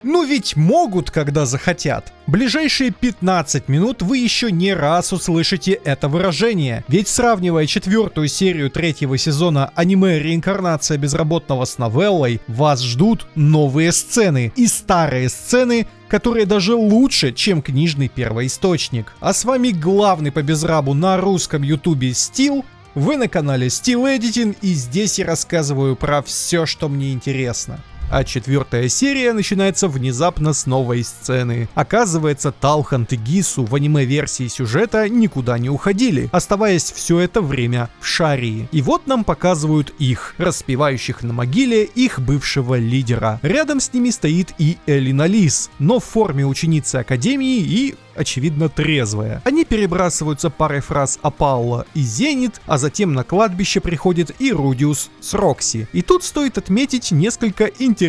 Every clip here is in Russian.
Ну ведь могут, когда захотят. Ближайшие 15 минут вы еще не раз услышите это выражение. Ведь сравнивая 4-ю серию 3-го сезона аниме «Реинкарнация безработного» с новеллой, вас ждут новые сцены и старые сцены, которые даже лучше, чем книжный первоисточник. А с вами главный по безрабу на русском ютубе Steel. Вы на канале Steel Editing, и здесь я рассказываю про все, что мне интересно. А 4-я серия начинается внезапно с новой сцены. Оказывается, Талхант и Гису в аниме-версии сюжета никуда не уходили, оставаясь все это время в Шарии. И вот нам показывают их, распевающих на могиле их бывшего лидера. Рядом с ними стоит и Элина Лис, но в форме ученицы Академии и, очевидно, трезвая. Они перебрасываются парой фраз Апалла и Зенит, а затем на кладбище приходит и Рудиус с Рокси. И тут стоит отметить несколько интересных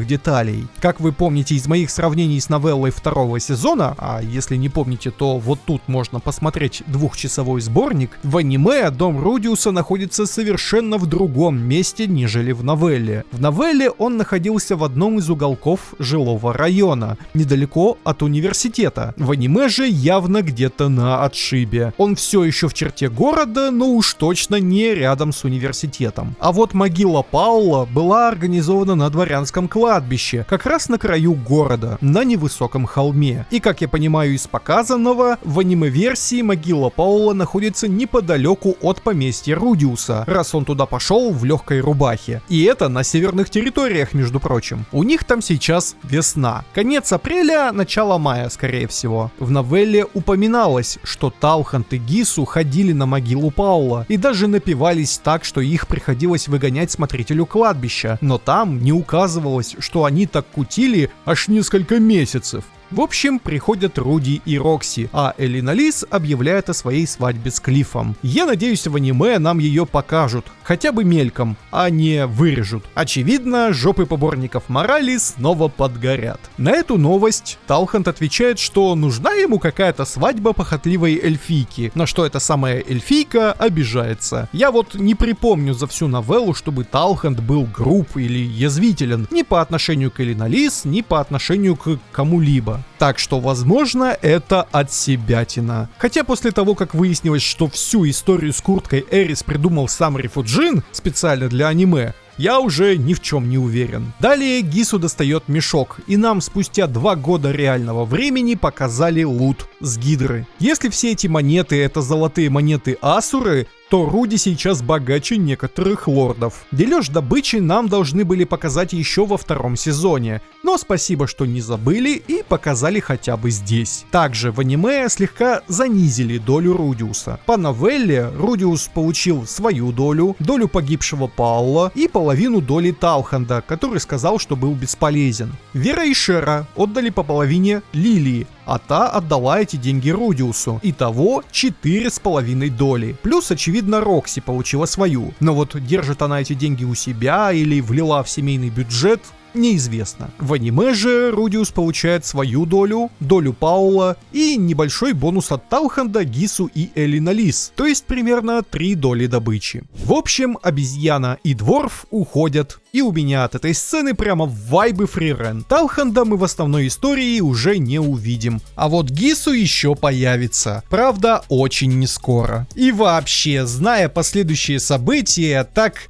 деталей. Как вы помните из моих сравнений с новеллой 2-го сезона, а если не помните, то вот тут можно посмотреть 2-часовой сборник, в аниме дом Рудиуса находится совершенно в другом месте, нежели в новелле. В новелле он находился в одном из уголков жилого района, недалеко от университета. В аниме же явно где-то на отшибе. Он все еще в черте города, но уж точно не рядом с университетом. А вот могила Паула была организована на дворянском кладбище, как раз на краю города, на невысоком холме. И как я понимаю из показанного, в аниме-версии могила Паула находится неподалеку от поместья Рудиуса, раз он туда пошел в легкой рубахе. И это на северных территориях, между прочим. У них там сейчас весна. Конец апреля, начало мая, скорее всего. В новелле упоминалось, что Талхант и Гису ходили на могилу Паула и даже напивались так, что их приходилось выгонять смотрителю кладбища, но там не указывалось, что они так кутили аж несколько месяцев. В общем, приходят Руди и Рокси, а Элина Лис объявляет о своей свадьбе с Клиффом. Я надеюсь, в аниме нам ее покажут, хотя бы мельком, а не вырежут. Очевидно, жопы поборников морали снова подгорят. На эту новость Талхант отвечает, что нужна ему какая-то свадьба похотливой эльфийки, на что эта самая эльфийка обижается. Я вот не припомню за всю новеллу, чтобы Талхант был груб или язвителен ни по отношению к Элина Лис, ни по отношению к кому-либо. Так что, возможно, это отсебятина. Хотя после того, как выяснилось, что всю историю с курткой Эрис придумал сам Рифуджин специально для аниме, я уже ни в чем не уверен. Далее Гису достает мешок, и нам спустя 2 года реального времени показали лут с Гидры. Если все эти монеты это золотые монеты Асуры, то Руди сейчас богаче некоторых лордов. Дележ добычи нам должны были показать еще во 2-м сезоне, но спасибо, что не забыли и показали хотя бы здесь. Также в аниме слегка занизили долю Рудиуса. По новелле Рудиус получил свою долю, долю погибшего Паула и половину доли Талханда, который сказал, что был бесполезен. Вера и Шера отдали по половине Лилии, а та отдала эти деньги Рудиусу. Итого 4,5 доли. Плюс, очевидно, Рокси получила свою. Но вот держит она эти деньги у себя или влила в семейный бюджет, неизвестно. В аниме же Рудиус получает свою долю, долю Паула и небольшой бонус от Талханда, Гису и Элина Лис, то есть примерно 3 доли добычи. В общем, обезьяна и дворф уходят, и у меня от этой сцены прямо вайбы фрирен. Талханда мы в основной истории уже не увидим, а вот Гису еще появится, правда очень не скоро. И вообще, зная последующие события, так...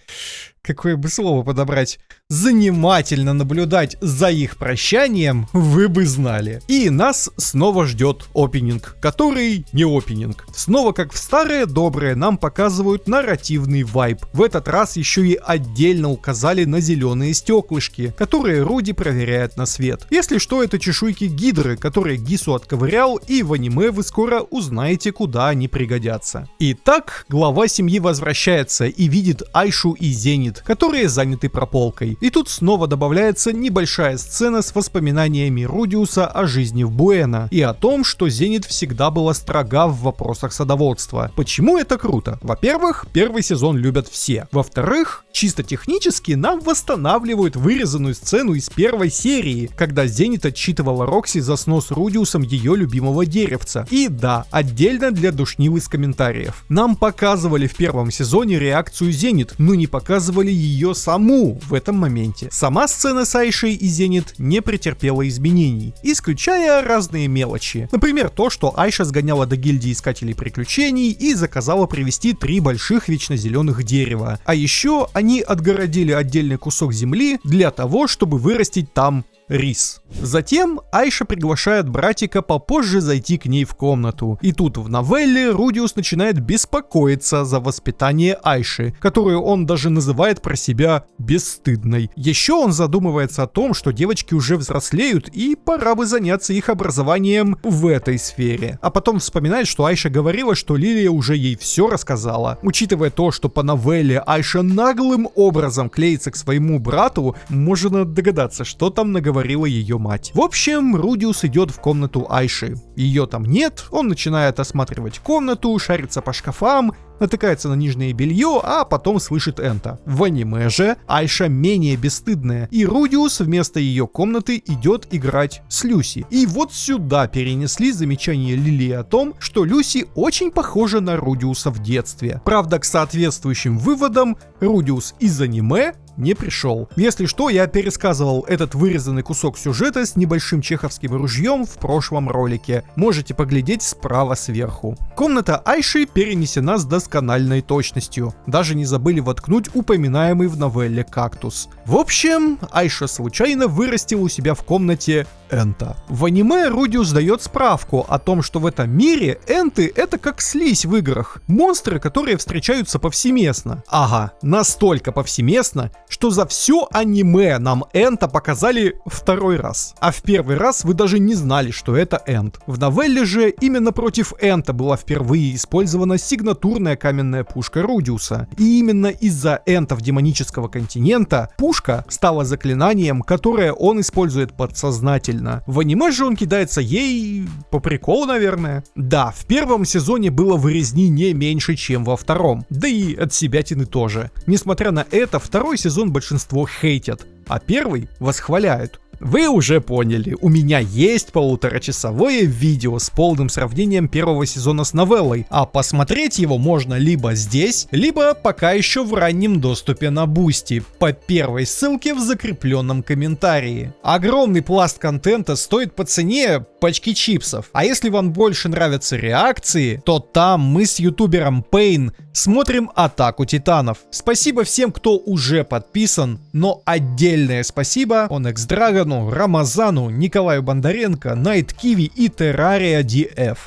какое бы слово подобрать? Занимательно наблюдать за их прощанием, вы бы знали. И нас снова ждет опенинг, который не опенинг. Снова, как в старые добрые, нам показывают нарративный вайб. В этот раз еще и отдельно указали на зеленые стеклышки, которые Руди проверяет на свет. Если что, это чешуйки Гидры, которые Гису отковырял, и в аниме вы скоро узнаете, куда они пригодятся. Итак, глава семьи возвращается и видит Айшу и Зенит, которые заняты прополкой. И тут снова добавляется небольшая сцена с воспоминаниями Рудиуса о жизни в Буэно и о том, что Зенит всегда была строга в вопросах садоводства. Почему это круто? Во-первых, 1-й сезон любят все. Во-вторых, Чисто технически нам восстанавливают вырезанную сцену из первой серии, когда Зенит отчитывала Рокси за снос Рудиусом ее любимого деревца. И да, отдельно для душнил из комментариев. Нам показывали в первом сезоне реакцию Зенит, но не показывали ее саму в этом моменте. Сама сцена с Айшей и Зенит не претерпела изменений, исключая разные мелочи. Например, то, что Айша сгоняла до гильдии искателей приключений и заказала привезти 3 больших вечно зеленых дерева. А еще они отгородили отдельный кусок земли для того, чтобы вырастить там рис. Затем Айша приглашает братика попозже зайти к ней в комнату. И тут в новелле Рудиус начинает беспокоиться за воспитание Айши, которую он даже называет про себя бесстыдной. Еще он задумывается о том, что девочки уже взрослеют и пора бы заняться их образованием в этой сфере. А потом вспоминает, что Айша говорила, что Лилия уже ей все рассказала. Учитывая то, что по новелле Айша наглым образом клеится к своему брату, можно догадаться, что там наговорила ее мать. В общем, Рудиус идет в комнату Айши. Ее там нет, он начинает осматривать комнату, шарится по шкафам, натыкается на нижнее белье, а потом слышит Энта. В аниме же Айша менее бесстыдная, и Рудиус вместо ее комнаты идет играть с Люси. И вот сюда перенесли замечание Лилии о том, что Люси очень похожа на Рудиуса в детстве. Правда, к соответствующим выводам Рудиус из аниме не пришел. Если что, я пересказывал этот вырезанный кусок сюжета с небольшим чеховским ружьем в прошлом ролике. Можете поглядеть справа сверху. Комната Айши перенесена с доскональной точностью. Даже не забыли воткнуть упоминаемый в новелле кактус. В общем, Айша случайно вырастила у себя в комнате Энта. В аниме Рудиус дает справку о том, что в этом мире энты — это как слизь в играх. Монстры, которые встречаются повсеместно. Ага, настолько повсеместно, что за все аниме нам Энта показали второй раз. А в первый раз вы даже не знали, что это Энт. В новелле же именно против Энта была впервые использована сигнатурная каменная пушка Рудиуса. И именно из-за энтов демонического континента пушка стала заклинанием, которое он использует подсознательно. В аниме же он кидается ей по приколу, наверное. Да, в первом сезоне было в резни не меньше, чем во втором. Да и от себятины тоже. Несмотря на это, второй сезон большинство хейтят, а первый восхваляют. Вы уже поняли, у меня есть 1,5-часовое видео с полным сравнением первого сезона с новеллой, а посмотреть его можно либо здесь, либо пока еще в раннем доступе на Бусти, по первой ссылке в закрепленном комментарии. Огромный пласт контента стоит по цене пачки чипсов, а если вам больше нравятся реакции, то там мы с ютубером Pain смотрим Атаку Титанов. Спасибо всем, кто уже подписан, но отдельное спасибо Onyx Dragon, Рамазану, Николаю Бондаренко, Найт Киви и Террария DF.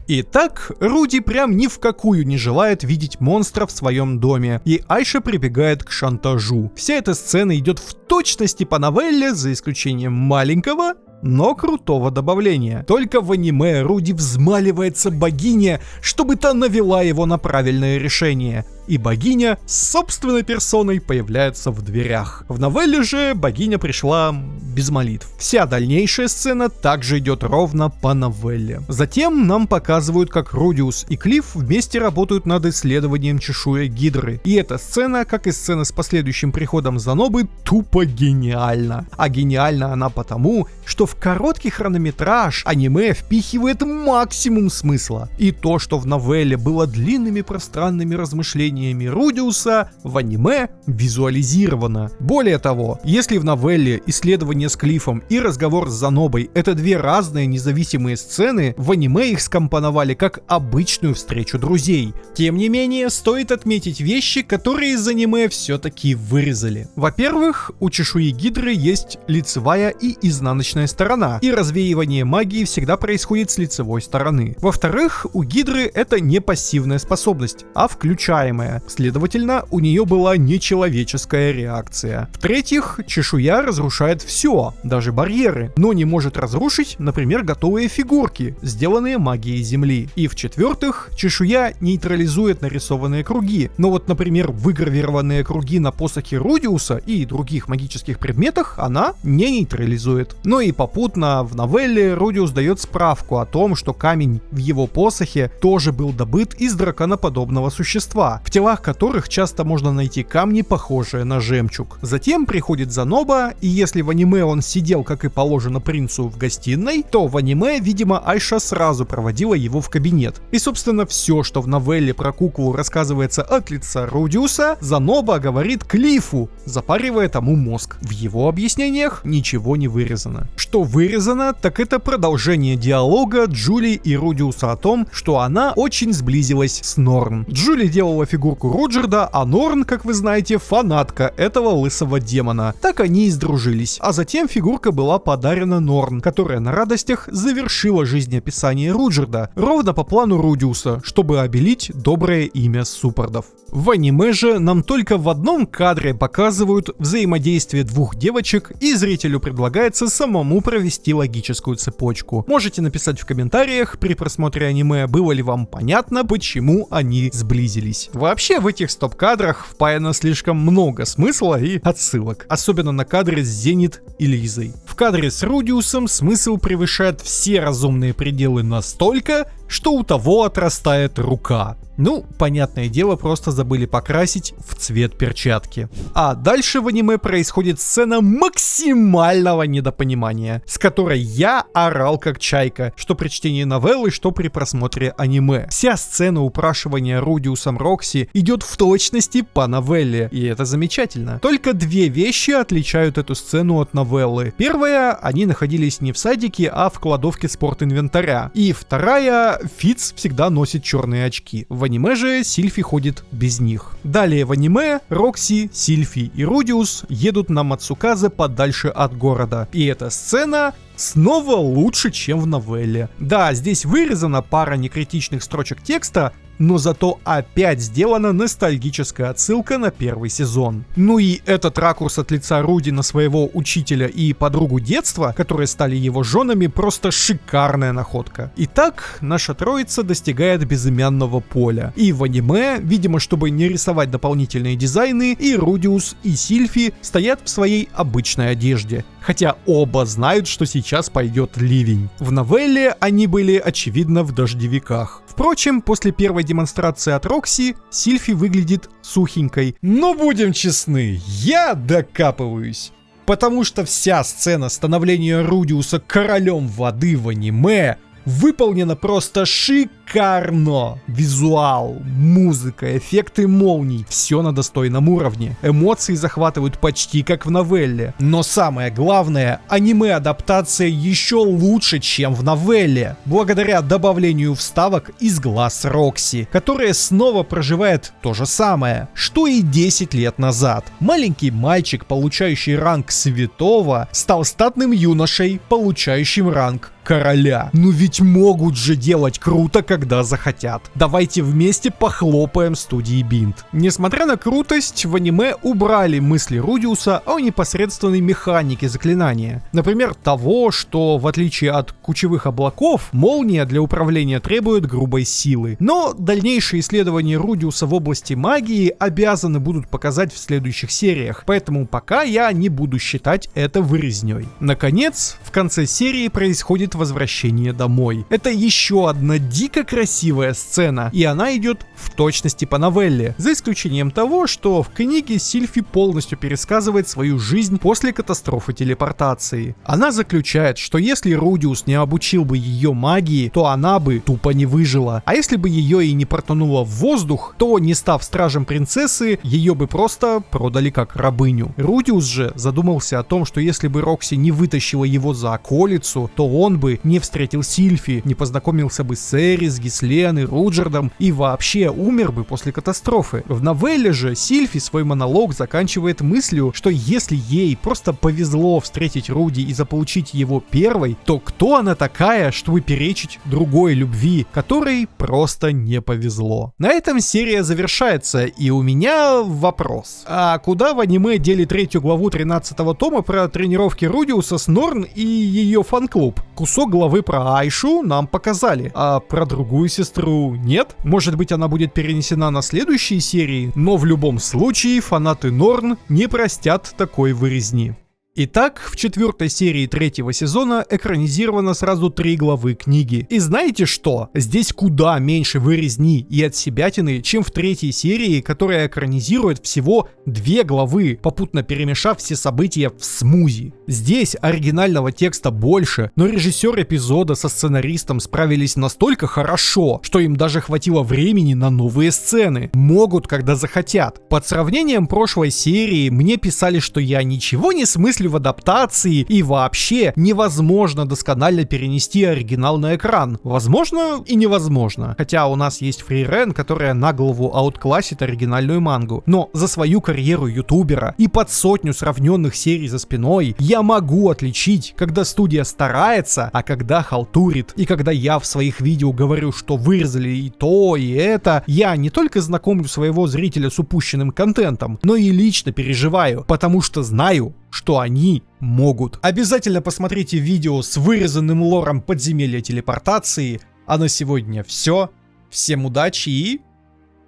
Итак, Руди прям ни в какую не желает видеть монстра в своем доме, и Айша прибегает к шантажу. Вся эта сцена идет в точности по новелле, за исключением маленького, но крутого добавления. Только в аниме Руди взмаливается богине, чтобы та навела его на правильное решение. И богиня с собственной персоной появляется в дверях. В новелле же богиня пришла без молитв. Вся дальнейшая сцена также идет ровно по новелле. Затем нам показывают, как Рудиус и Клифф вместе работают над исследованием чешуек Гидры. И эта сцена, как и сцена с последующим приходом Занобы, тупо гениальна. А гениальна она потому, что в короткий хронометраж аниме впихивает максимум смысла. И то, что в новелле было длинными пространными размышлениями Рудиуса, в аниме визуализировано. Более того, если в новелле исследование с Клиффом и разговор с Занобой — это две разные независимые сцены, в аниме их скомпоновали как обычную встречу друзей. Тем не менее, стоит отметить вещи, которые из аниме все-таки вырезали. Во-первых, у чешуи Гидры есть лицевая и изнаночная сторона, и развеивание магии всегда происходит с лицевой стороны. Во-вторых, у Гидры это не пассивная способность, а включаемая. Следовательно, у нее была нечеловеческая реакция. В-третьих, чешуя разрушает все, даже барьеры, но не может разрушить, например, готовые фигурки, сделанные магией Земли. И в-четвертых, чешуя нейтрализует нарисованные круги, но вот, например, выгравированные круги на посохе Рудиуса и других магических предметах она не нейтрализует. Но и попутно в новелле Рудиус дает справку о том, что камень в его посохе тоже был добыт из драконоподобного существа. В телах которых часто можно найти камни, похожие на жемчуг. Затем приходит Заноба, и если в аниме он сидел, как и положено принцу, в гостиной, то в аниме, видимо, Айша сразу проводила его в кабинет. И, собственно, все, что в новелле про куклу рассказывается от лица Рудиуса, Заноба говорит Клиффу, запаривая тому мозг. В его объяснениях ничего не вырезано. Что вырезано, так это продолжение диалога Джули и Рудиуса о том, что она очень сблизилась с Норн. Джули делала фигурку Руджерда, а Норн, как вы знаете, фанатка этого лысого демона. Так они и сдружились. А затем фигурка была подарена Норн, которая на радостях завершила жизнеописание Руджерда, ровно по плану Рудиуса, чтобы обелить доброе имя суппордов. В аниме же нам только в одном кадре показывают взаимодействие двух девочек, и зрителю предлагается самому провести логическую цепочку. Можете написать в комментариях при просмотре аниме, было ли вам понятно, почему они сблизились. Вообще в этих стоп-кадрах впаяно слишком много смысла и отсылок, особенно на кадре с Зенит и Лизой. В кадре с Рудиусом смысл превышает все разумные пределы настолько, что у того отрастает рука. Ну, понятное дело, просто забыли покрасить в цвет перчатки. А дальше в аниме происходит сцена максимального недопонимания, с которой я орал как чайка, что при чтении новеллы, что при просмотре аниме. Вся сцена упрашивания Рудиусом Рокси идет в точности по новелле, и это замечательно. Только две вещи отличают эту сцену от новеллы. Первая, они находились не в садике, а в кладовке спортинвентаря. И вторая, Фитц всегда носит черные очки. В аниме же Сильфи ходит без них. Далее в аниме Рокси, Сильфи и Рудиус едут на Мацуказе подальше от города. И эта сцена снова лучше, чем в новелле. Да, здесь вырезана пара некритичных строчек текста, но зато опять сделана ностальгическая отсылка на первый сезон. Ну и этот ракурс от лица Руди на своего учителя и подругу детства, которые стали его женами, просто шикарная находка. Итак, наша троица достигает безымянного поля. И в аниме, видимо, чтобы не рисовать дополнительные дизайны, и Рудиус, и Сильфи стоят в своей обычной одежде. Хотя оба знают, что сейчас пойдет ливень. В новелле они были, очевидно, в дождевиках. Впрочем, после первой демонстрации от Рокси, Сильфи выглядит сухенькой. Но будем честны, я докапываюсь. Потому что вся сцена становления Рудиуса королем воды в аниме выполнена просто шикарно. Визуал, музыка, эффекты молний, все на достойном уровне. Эмоции захватывают почти как в новелле. Но самое главное, аниме-адаптация еще лучше, чем в новелле. Благодаря добавлению вставок из глаз Рокси, которая снова проживает то же самое, что и 10 лет назад. Маленький мальчик, получающий ранг святого, стал статным юношей, получающим ранг короля. Ну ведь могут же делать круто, когда захотят. Давайте вместе похлопаем студии Бинт. Несмотря на крутость, в аниме убрали мысли Рудиуса о непосредственной механике заклинания. Например, того, что в отличие от кучевых облаков, молния для управления требует грубой силы. Но дальнейшие исследования Рудиуса в области магии обязаны будут показать в следующих сериях, поэтому пока я не буду считать это вырезнёй. Наконец, в конце серии происходит возвращение домой. Это еще одна дико красивая сцена, и она идет в точности по новелле, за исключением того, что в книге Сильфи полностью пересказывает свою жизнь после катастрофы телепортации. Она заключает, что если Рудиус не обучил бы ее магии, то она бы тупо не выжила, а если бы ее и не портануло в воздух, то, не став стражем принцессы, ее бы просто продали как рабыню. Рудиус же задумался о том, что если бы Рокси не вытащила его за околицу, то он бы не встретил Сильфи, не познакомился бы с Эрис, Гислен и Руджердом и вообще умер бы после катастрофы. В новелле же Сильфи свой монолог заканчивает мыслью, что если ей просто повезло встретить Руди и заполучить его первой, то кто она такая, чтобы перечить другой любви, которой просто не повезло. На этом серия завершается, и у меня вопрос. А куда в аниме дели 3 главу 13-го тома про тренировки Рудиуса с Норн и ее фан-клуб? Кусок главы про Айшу нам показали, а про другую сестру нет? Может быть, она будет перенесена на следующие серии, но в любом случае фанаты Норн не простят такой вырезни. Итак, в 4-й серии 3-го сезона экранизировано сразу 3 главы книги. И знаете что? Здесь куда меньше вырезни и отсебятины, чем в 3-й серии, которая экранизирует всего 2 главы, попутно перемешав все события в смузи. Здесь оригинального текста больше, но режиссер эпизода со сценаристом справились настолько хорошо, что им даже хватило времени на новые сцены. Могут, когда захотят. Под сравнением прошлой серии мне писали, что я ничего не смыслю в адаптации и вообще невозможно досконально перенести оригинал на экран. Возможно и невозможно. Хотя у нас есть фрирен, которая на голову аутклассит оригинальную мангу. Но за свою карьеру ютубера и под 100 сравненных серий за спиной я могу отличить, когда студия старается, а когда халтурит. И когда я в своих видео говорю, что вырезали и то, и это, я не только знакомлю своего зрителя с упущенным контентом, но и лично переживаю, потому что знаю, что они могут. Обязательно посмотрите видео с вырезанным лором подземелья телепортации. А на сегодня все. Всем удачи и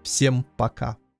всем пока.